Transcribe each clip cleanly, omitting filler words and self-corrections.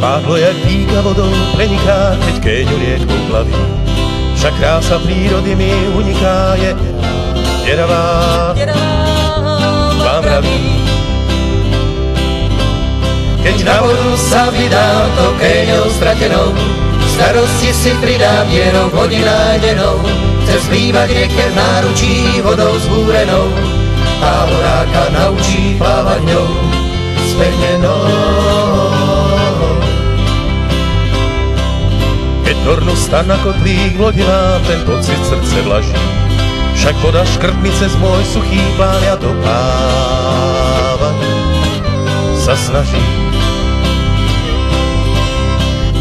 Pádlo jak dýka vodou preniká, keď Kéňu riekou plaví. Však krása prírody mi uniká, je deravá, vám vraví. Keď na vodu sa vydám to Kéňou stratenou, starosti si pridám dierou vody nájdenou. Chce zbývať rieke v náručí vodou zbúrenou, tá vodáka naučí plávať ňou spevnenou. Keď tornu stan na kotlík v lodi mám, ten pocit srdce vlaží. Však voda škrtmi cez môj suchý plán, ja doplávať sa snaží.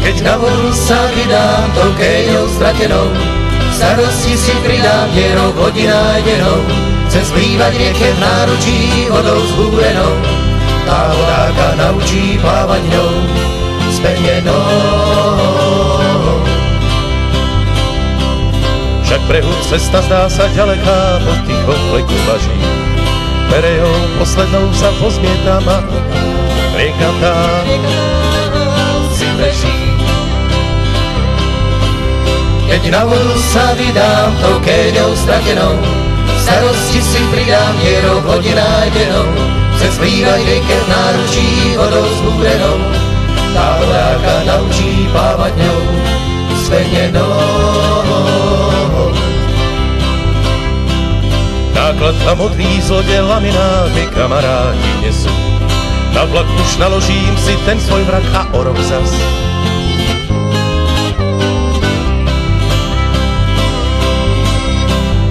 Keď na vodu sa vydám tou Kéňou stratenou, starosti si pridám dierou vody nájdenou. Chce zbývať rieke v náručí vodou zbúrenou, tá vodáka naučí plávať ňou spevnenou. Však prehúd cesta zdá sa ďaleká, po tichom fleku važí. Perejou poslednou sa pozmietam a rieka tá si beží. Keď na vodu sa vydám tou Kéňou stratenou, starosti si pridám dierou vody nájdenou. Chce zbývať rieke v náručí vodou zbúrenou, tá vodáka naučí plávať ňou spevnenou. Náklad a modrý zlode lamináty kamaráti nesú, na vlak už naložím si ten svoj vrak a o rok zas.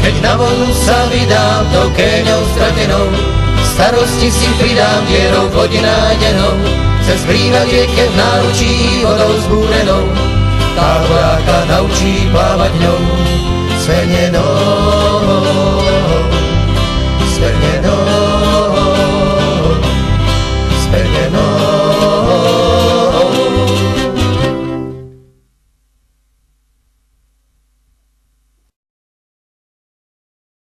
Keď na vodu sa vydám tou Kéňou stratenou, starosti si pridám dierou vody nájdenou. Chce zbývať rieke v náručí vodou zbúrenou, tá vodáka naučí plávať ňou spevnenou.